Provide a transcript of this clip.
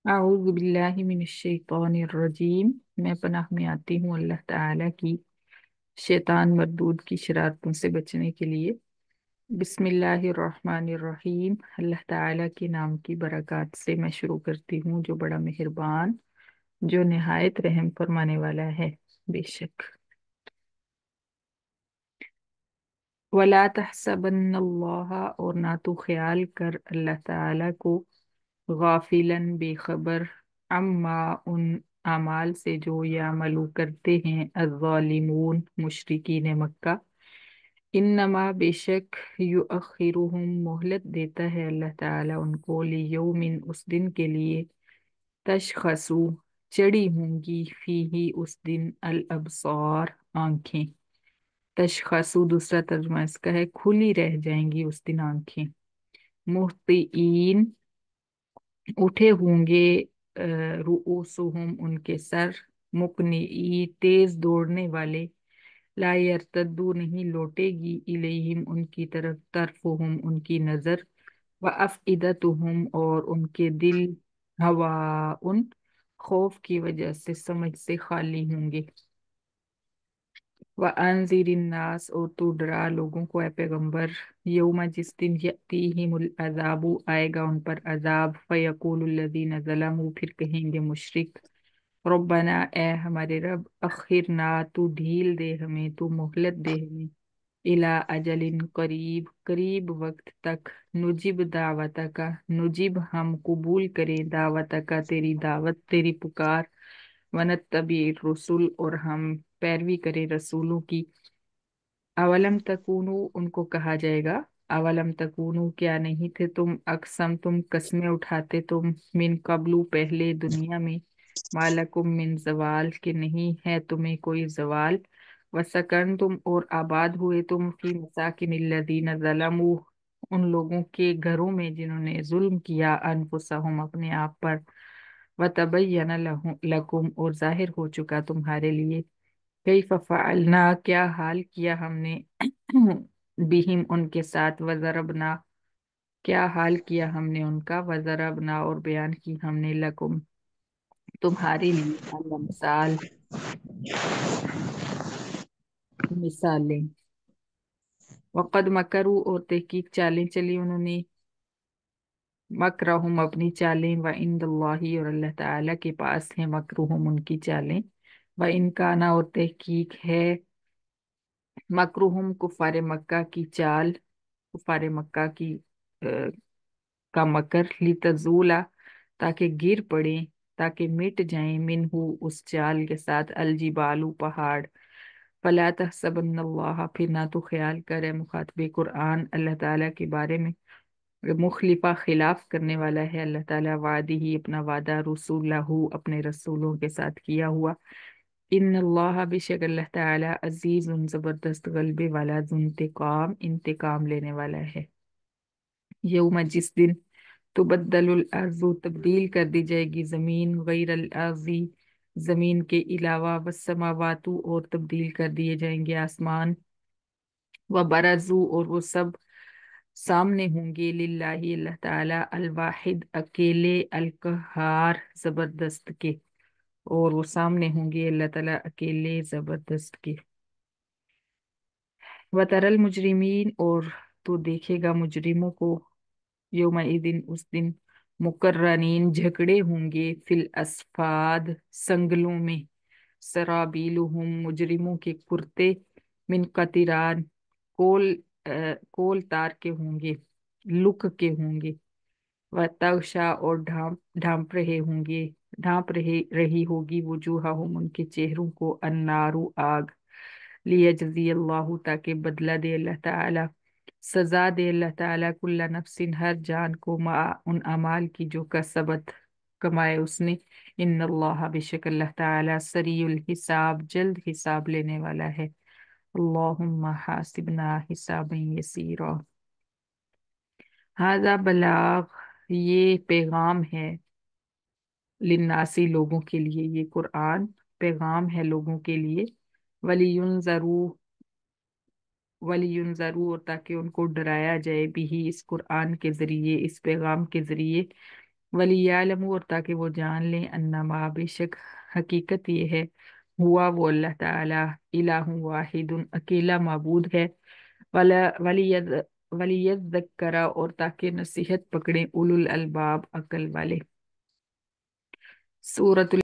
अऊज़ु बिल्लाहि मिनश्शैतानिर्रजीम। मैं पनाह में आती हूँ अल्लाह ताला की शैतान मरदूद की शरारतों से बचने के लिए। बिस्मिल्लाहिर्रहमानिर्रहीम। अल्लाह ताला के नाम की बरकत से मैं शुरू करती हूँ, जो बड़ा मेहरबान, जो निहायत रहम फरमाने वाला है। बेशक वला तहसबन्नल्लाह, और ना तो ख्याल कर अल्लाह ताला को, गाफिलन बेखबर, अम्मा उन अमाल से जो यामलू करते हैं अज़्ज़ालिमून मुशरिकीन मक्का। इन्नमा बेशक युअखिरुहुम मोहलत देता है अल्लाह ताला उनको, लियौमिन उस दिन के लिए, तशखसु चढ़ी होंगी, फीही उस दिन, अल अबसार आंखें। तशखसु दूसरा तर्जुमा इसका है खुली रह जाएंगी उस दिन आंखें। मुहतिईन उठे होंगे, रुऊसुहुम उनके सर, मुकनिई तेज दौड़ने वाले, ला यर्तद्दू नहीं लौटेगी, इलैहिम उनकी तरफ, तरफुहुम उनकी नजर, व अफइदतुहुम और उनके दिल, हवा उन खौफ की वजह से, समझ से खाली होंगे। व अनज़िरिन्नास और तू डरा लोगों को ए पैगंबर, यौमा जिस दिन यअतीहिमुल अज़ाबु आएगा उन पर अजाब, फयक़ूलुल्लज़ीना ज़लमू फिर कहेंगे मुशरिक, रब्बना ए हमारे रब, अखिरना तू ढील दे हमें, तू मोहलत दे हमें, इला अजलिन करीब करीब वक्त तक, नुजिब दावत का नुजिब हम कबूल करें, दावत का तेरी दावत तेरी पुकार, वनत्तबी रसुल और हम पैरवी करें रसूलों की। अवलम तकूनु उनको कहा जाएगा, अवलम तकूनु क्या नहीं थे तुम, अक्सम तुम कस्में उठाते तुम, मिन कबलू पहले दुनिया में, मालकुम मिन जवाल के नहीं है तुम्हें कोई जवाल, वसकन तुम और आबाद हुए तुम, फी मसाकिन लदीन ज़लमू उन लोगों के घरों में जिन्होंने जुल्म किया, अनफुसहुम अपने आप पर, वतबय्यन लकुम और जाहिर हो चुका तुम्हारे लिए, कैफ फअलना क्या हाल किया हमने, बिहिम उनके साथ, वजरबना क्या हाल किया हमने उनका, वजरबना और बयान की हमने, लकुम तुम्हारे लिए, अल मिसालें, वक़द मकरू और तहकीक चालें चली उन्होंने, मकरहुम अपनी चालें, व इंदल्लाही और अल्लाह ताला के पास है मकरूहुम उनकी चालें, व इनकाना और तहकीक है, मकरूहुम कुफार मक्का की चाल, कुफार मक्का की का मकर, लितजूला ताकि गिर पड़े, ताकि मिट जाएं, मिनहू उस चाल के साथ, अलजिबालू पहाड़, फला तहसबन्नल्लाह फिर ना तो ख्याल करे मुखातबे कुरान अल्लाह ताला के बारे में, मुखलिफा खिलाफ करने वाला है अल्लाह ताला, वादी ही अपना वादा, रसूलहू अपने रसूलों के साथ किया हुआ, इन अल्लाह बेशक अल्लाह ताला अजीज जबरदस्त गलबे वाला, जुन्तिकाम इंतकाम लेने वाला है। यौमा जिस दिन, तुबद्दलुल अर्ज़ु तब्दील कर दी जाएगी जमीन, गैरल अर्ज़ी जमीन के अलावा, वस्समावातु और तब्दील कर दिए जाएंगे आसमान, व बरजू और वो सब सामने होंगे, लिल्लाही अल्लाह ताला, अल वाहिद अकेले, अल कहार जबरदस्त के, और वो सामने होंगे अल्लाह ताला अकेले जबरदस्त के। व तरल मुजरिमीन और तो देखेगा मुजरिमों को, यौमइदिन उस दिन, मुकर्रनीन झगड़े होंगे, फिल असफाद संगलों में, सराबीलुहुम मुजरिमों के कुर्ते, मिन कतिरान कोल कोल तार के होंगे, लुक के होंगे, व तगशा और ढांप ढांप रहे होंगे, ढांप रहे रही होगी वजूहहुम उनके चेहरों को, अन्नारु आग, लियजज़ी अल्लाहु ताकि बदला दे अल्लाह ताला, सजा दे अल्लाह ताला, कुल्ला नफ्सिन हर जान को, मा उन अमाल की जो कसबत कमाए उसने, इन अल्लाह बेशक अल्लाह ताला सरीउल हिसाब जल्द हिसाब लेने वाला है। अल्लाहुम्मा हासिबना हिसाबन यसीरा। हाजा बलाग, ये पैगाम है, लिन्नासी लोगों के लिए, ये कुरान पैगाम है लोगों के लिए, वलियुनजरू वलियुनजरू और ताकि उनको डराया जाए, भी इस कुरान के जरिए, इस पैगाम के जरिए, ولیعلم، اور تاکہ وہ جان لیں، انما بے شک حقیقت یہ ہے، ہوا وہ اللہ تعالی الہ واحد اکیلا معبود ہے، ولا ولیذ ولیذکر، اور تاکہ نصیحت پکڑیں اولو الالباب عقل والے۔ سورۃ